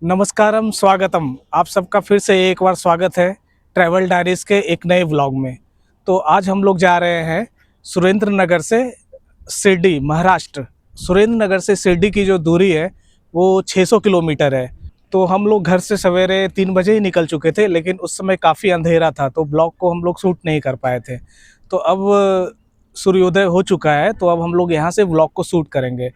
नमस्कारम, स्वागतम। आप सबका फिर से एक बार स्वागत है ट्रैवल डायरीज़ के एक नए व्लॉग में। तो आज हम लोग जा रहे हैं सुरेंद्र नगर से शिरडी, महाराष्ट्र। सुरेंद्र नगर से शिरडी की जो दूरी है वो 600 किलोमीटर है। तो हम लोग घर से सवेरे 3 बजे ही निकल चुके थे, लेकिन उस समय काफ़ी अंधेरा था तो ब्लॉग को हम लोग शूट नहीं कर पाए थे। तो अब सूर्योदय हो चुका है, तो अब हम लोग यहाँ से व्लॉग को शूट करेंगे।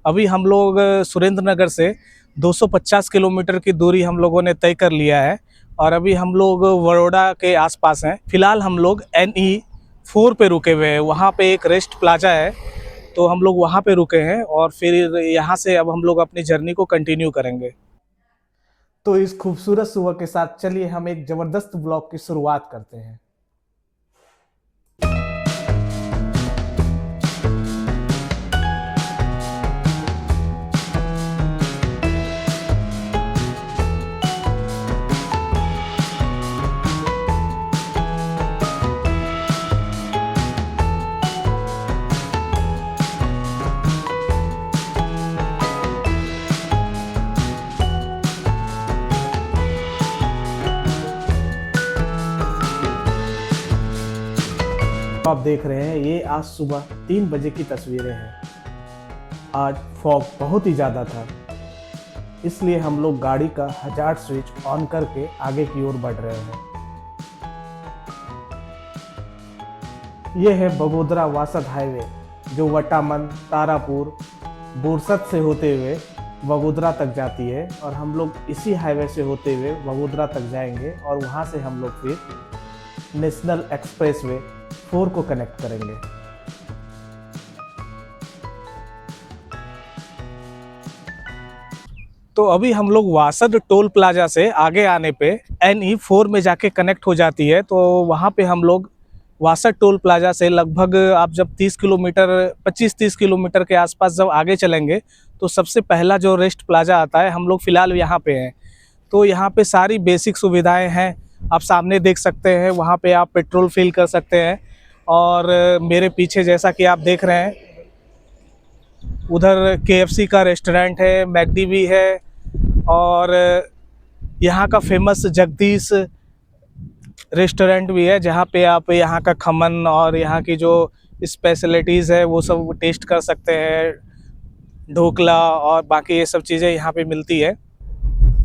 अभी हम लोग सुरेंद्र नगर से 250 किलोमीटर की दूरी हम लोगों ने तय कर लिया है और अभी हम लोग बड़ौदा के आसपास हैं। फ़िलहाल हम लोग NE4 पे रुके हुए हैं। वहाँ पे एक रेस्ट प्लाजा है, तो हम लोग वहाँ पे रुके हैं और फिर यहाँ से अब हम लोग अपनी जर्नी को कंटिन्यू करेंगे। तो इस खूबसूरत सुबह के साथ चलिए हम एक ज़बरदस्त ब्लॉग की शुरुआत करते हैं। आप देख रहे हैं ये आज सुबह 3 बजे की तस्वीरें हैं। आज फॉग बहुत ही ज़्यादा था, इसलिए हम लोग गाड़ी का हजार्ड स्विच ऑन करके आगे की ओर बढ़ रहे हैं। ये है बगोदरा वासद हाईवे, जो वटामन, तारापुर, बोरसद से होते हुए बगोदरा तक जाती है और हम लोग इसी हाईवे से होते हुए बगोदरा तक जाएंगे और वहाँ से हम लोग फिर नेशनल एक्सप्रेसवे 4 को कनेक्ट करेंगे। तो अभी हम लोग वासद टोल प्लाजा से आगे आने पे NE4 में जाके कनेक्ट हो जाती है। तो वहाँ पे हम लोग वासद टोल प्लाजा से लगभग आप जब 25-30 किलोमीटर के आसपास जब आगे चलेंगे तो सबसे पहला जो रेस्ट प्लाजा आता है, हम लोग फ़िलहाल यहाँ पे हैं। तो यहाँ पे सारी बेसिक सुविधाएं हैं, आप सामने देख सकते हैं। वहाँ पे आप पेट्रोल फिल कर सकते हैं और मेरे पीछे जैसा कि आप देख रहे हैं, उधर KFC का रेस्टोरेंट है, मैकडी भी है और यहाँ का फेमस जगदीश रेस्टोरेंट भी है, जहाँ पे आप यहाँ का खमन और यहाँ की जो स्पेशलिटीज़ है वो सब टेस्ट कर सकते हैं। ढोकला और बाकी ये सब चीज़ें यहाँ पे मिलती है।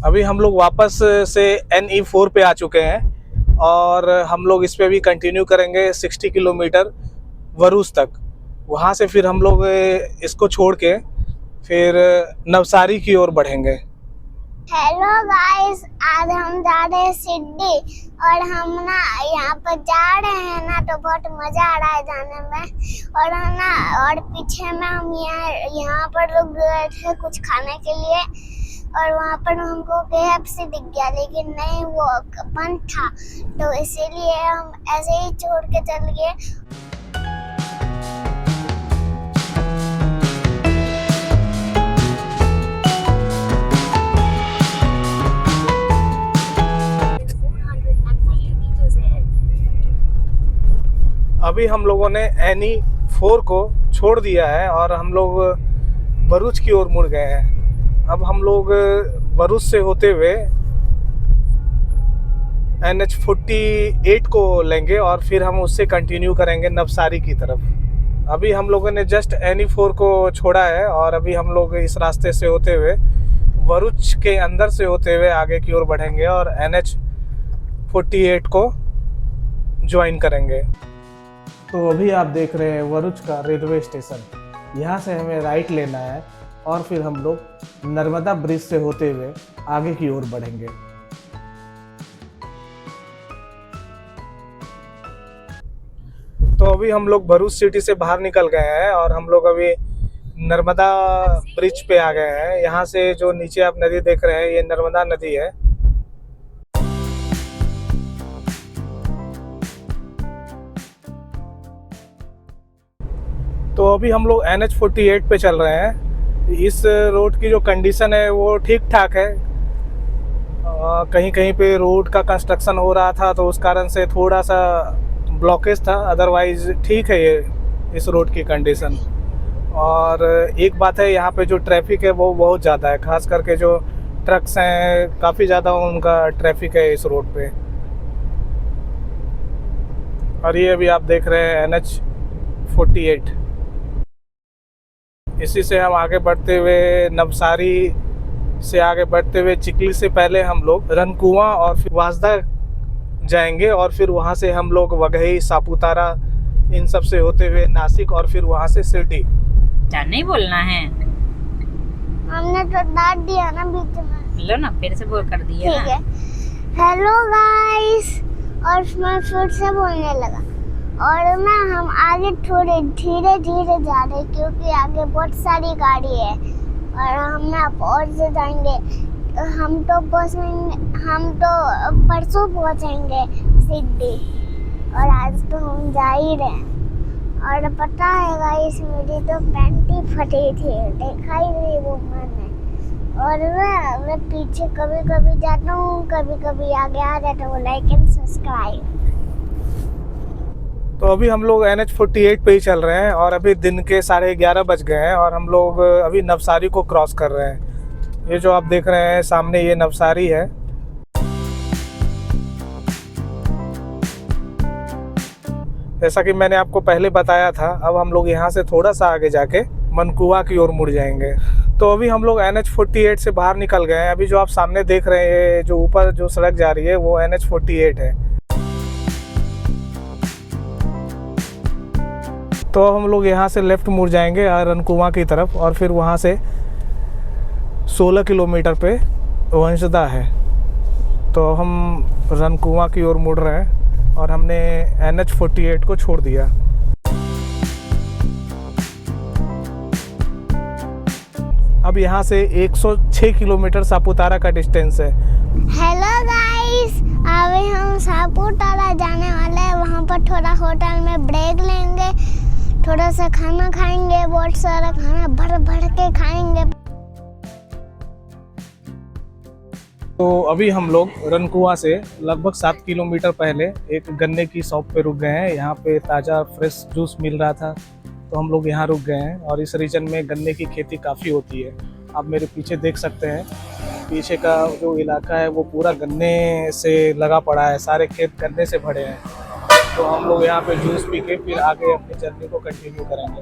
अभी हम लोग वापस से NE4 पे आ चुके हैं और हम लोग इस पे भी कंटिन्यू करेंगे 60 किलोमीटर वरुस तक। वहाँ से फिर हम लोग इसको छोड़ के फिर नवसारी की ओर बढ़ेंगे। हेलो गाइस, आज हम जा रहे हैं शिरडी और हम ना यहाँ पर जा रहे हैं ना तो बहुत मजा आ रहा है जाने में। और है ना, और पीछे में हम यहाँ पर रुक गए थे कुछ खाने के लिए और वहाँ पर हमको KFC दिख गया, लेकिन नहीं, वो बंद था, तो इसीलिए हम ऐसे ही छोड़ के चल गए। अभी हम लोगों ने NE4 को छोड़ दिया है और हम लोग भरूच की ओर मुड़ गए हैं। अब हम लोग भरूच से होते हुए NH48 को लेंगे और फिर हम उससे कंटिन्यू करेंगे नवसारी की तरफ। अभी हम लोगों ने जस्ट NE4 को छोड़ा है और अभी हम लोग इस रास्ते से होते हुए भरूच के अंदर से होते हुए आगे की ओर बढ़ेंगे और NH48 को ज्वाइन करेंगे। तो अभी आप देख रहे हैं भरूच का रेलवे स्टेशन। यहाँ से हमें राइट लेना है और फिर हम लोग नर्मदा ब्रिज से होते हुए आगे की ओर बढ़ेंगे। तो अभी हम लोग भरूच सिटी से बाहर निकल गए हैं और हम लोग अभी नर्मदा ब्रिज पे आ गए हैं। यहाँ से जो नीचे आप नदी देख रहे हैं, ये नर्मदा नदी है। तो अभी हम लोग NH48 पे चल रहे हैं। इस रोड की जो कंडीशन है वो ठीक ठाक है। कहीं कहीं पे रोड का कंस्ट्रक्शन हो रहा था तो उस कारण से थोड़ा सा ब्लॉकेज था, अदरवाइज ठीक है ये इस रोड की कंडीशन। और एक बात है, यहाँ पे जो ट्रैफिक है वो बहुत ज़्यादा है, खास करके जो ट्रक्स हैं, काफ़ी ज़्यादा उनका ट्रैफिक है इस रोड पे। और ये अभी आप देख रहे हैं NH 48। इसी से हम आगे बढ़ते हुए नवसारी से आगे बढ़ते हुए चिखली से पहले हम लोग रनकुआ और फिर वासदा जाएंगे, और फिर वहाँ से हम लोग वघई, सापुतारा, इन सब से होते हुए नासिक, और फिर वहाँ से शिरडी। क्या नहीं बोलना है? हमने तो डांट दिया ना बीच में। लो ना, फिर से बोल कर दिया ठीक ना। है, हेलो गाइस, और मैं फिर से बोलने लगा। और ना हम आगे थोड़े धीरे धीरे जा रहे क्योंकि आगे बहुत सारी गाड़ी है और हम ना और से जाएंगे। हम तो परसों पहुंचेंगे सिद्धि, और आज तो हम जा ही रहे हैं। और पता है गाइस, मेरी तो पैंट ही फटी थी, देखा ही नहीं वो मैंने। और मैं पीछे कभी कभी जाता हूँ, कभी कभी आगे आ जाता हूँ। Like and subscribe. तो अभी हम लोग NH 48 पे ही चल रहे हैं और अभी दिन के 11:30 बज गए हैं और हम लोग अभी नवसारी को क्रॉस कर रहे हैं। ये जो आप देख रहे हैं सामने, ये नवसारी है। जैसा कि मैंने आपको पहले बताया था, अब हम लोग यहाँ से थोड़ा सा आगे जाके मनकुआ की ओर मुड़ जाएंगे। तो अभी हम लोग NH 48 से बाहर निकल गए हैं। अभी जो आप सामने देख रहे हैं, जो ऊपर जो सड़क जा रही है, वो NH 48 है। तो हम लोग यहाँ से लेफ्ट मुड़ जाएंगे रनकुआ की तरफ, और फिर वहाँ से 16 किलोमीटर पे वंशदा है। तो हम रनकुआ की ओर मुड़ रहे हैं और हमने NH 48 को छोड़ दिया। अब यहाँ से 106 किलोमीटर सापुतारा का डिस्टेंस है। हेलो गाइस, अभी हम सापुतारा जाने वाले हैं। वहाँ पर थोड़ा होटल में ब्रेक लेंगे, थोड़ा सा खाना खाएंगे, बहुत सारा खाना भर भर के खाएंगे। तो अभी हम लोग रनकुआ से लगभग 7 किलोमीटर पहले एक गन्ने की शॉप पे रुक गए हैं। यहाँ पे ताज़ा फ्रेश जूस मिल रहा था, तो हम लोग यहाँ रुक गए हैं। और इस रीजन में गन्ने की खेती काफ़ी होती है। आप मेरे पीछे देख सकते हैं, पीछे का जो इलाका है वो पूरा गन्ने से लगा पड़ा है, सारे खेत गन्ने से भरे हैं। तो हम लोग यहाँ पे जूस पी के फिर आगे अपनी जर्नी को कंटिन्यू करेंगे।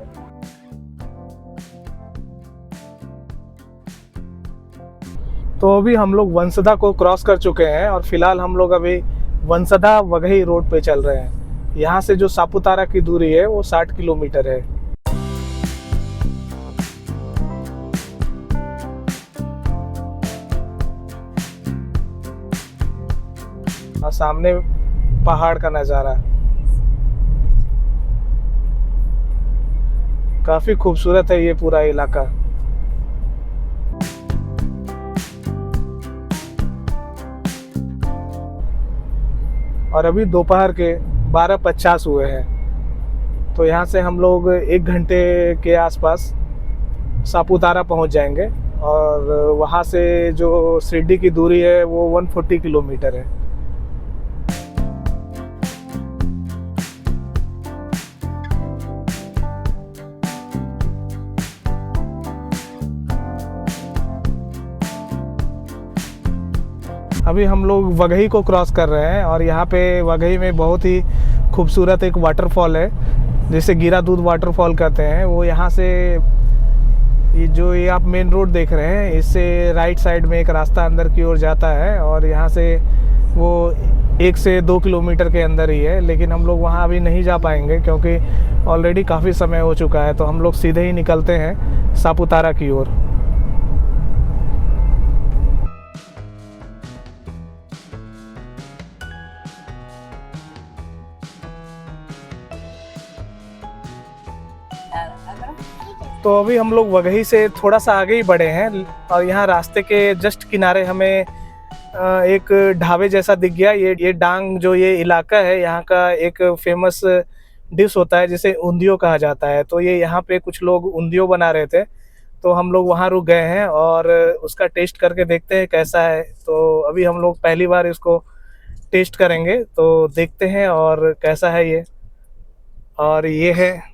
तो अभी हम लोग वंशदा को क्रॉस कर चुके हैं और फिलहाल हम लोग अभी वंशदा वघई रोड पे चल रहे हैं। यहाँ से जो सापुतारा की दूरी है वो 60 किलोमीटर है। और सामने पहाड़ का नज़ारा काफी खूबसूरत है ये पूरा इलाका। और अभी दोपहर के 12:50 हुए हैं। तो यहाँ से हम लोग 1 घंटे के आसपास सापुतारा पहुँच जाएंगे और वहाँ से जो शिरडी की दूरी है वो 140 किलोमीटर है। अभी हम लोग वघई को क्रॉस कर रहे हैं और यहाँ पे वघई में बहुत ही खूबसूरत एक वाटरफॉल है जिसे गिरा दूध वाटरफॉल कहते हैं। वो यहाँ से ये आप मेन रोड देख रहे हैं, इससे राइट साइड में एक रास्ता अंदर की ओर जाता है और यहाँ से वो 1 से 2 किलोमीटर के अंदर ही है। लेकिन हम लोग वहाँ अभी नहीं जा पाएंगे क्योंकि ऑलरेडी काफ़ी समय हो चुका है। तो हम लोग सीधे ही निकलते हैं सापुतारा की ओर। तो अभी हम लोग वघई से थोड़ा सा आगे ही बढ़े हैं और यहाँ रास्ते के जस्ट किनारे हमें एक ढाबे जैसा दिख गया। ये डांग जो ये इलाका है, यहाँ का एक फेमस डिश होता है जिसे उंधियो कहा जाता है। तो ये यहाँ पे कुछ लोग उंधियो बना रहे थे, तो हम लोग वहाँ रुक गए हैं और उसका टेस्ट करके देखते हैं कैसा है। तो अभी हम लोग पहली बार इसको टेस्ट करेंगे, तो देखते हैं और कैसा है ये। और ये है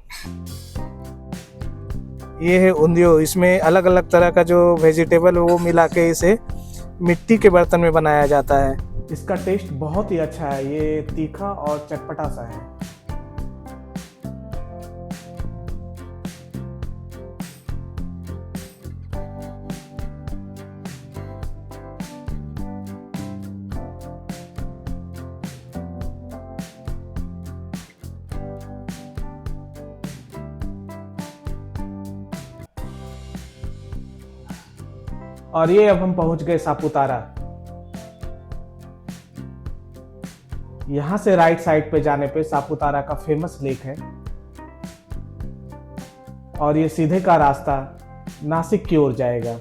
उंधियो। इसमें अलग अलग तरह का जो वेजिटेबल है वो मिला के इसे मिट्टी के बर्तन में बनाया जाता है। इसका टेस्ट बहुत ही अच्छा है, ये तीखा और चटपटा सा है। और ये अब हम पहुंच गए सापुतारा। यहां से राइट साइड पे जाने पे सापुतारा का फेमस लेक है और ये सीधे का रास्ता नासिक की ओर जाएगा।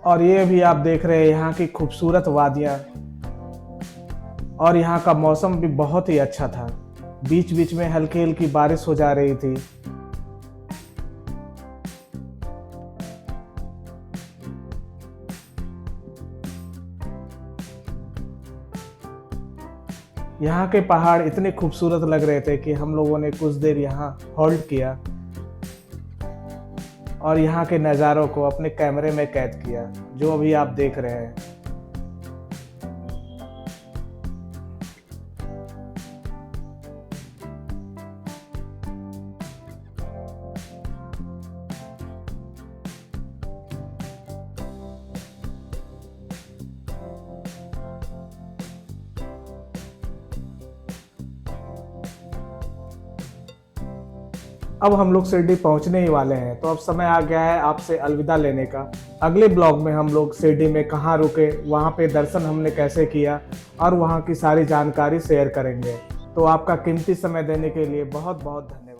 और ये भी आप देख रहे हैं यहाँ की खूबसूरत वादियां, और यहाँ का मौसम भी बहुत ही अच्छा था। बीच बीच में हल्की हल्की बारिश हो जा रही थी। यहाँ के पहाड़ इतने खूबसूरत लग रहे थे कि हम लोगों ने कुछ देर यहाँ होल्ड किया और यहाँ के नज़ारों को अपने कैमरे में कैद किया, जो अभी आप देख रहे हैं। अब हम लोग शिरडी पहुंचने ही वाले हैं, तो अब समय आ गया है आपसे अलविदा लेने का। अगले ब्लॉग में हम लोग शिरडी में कहाँ रुके, वहाँ पे दर्शन हमने कैसे किया और वहाँ की सारी जानकारी शेयर करेंगे। तो आपका कीमती समय देने के लिए बहुत बहुत धन्यवाद।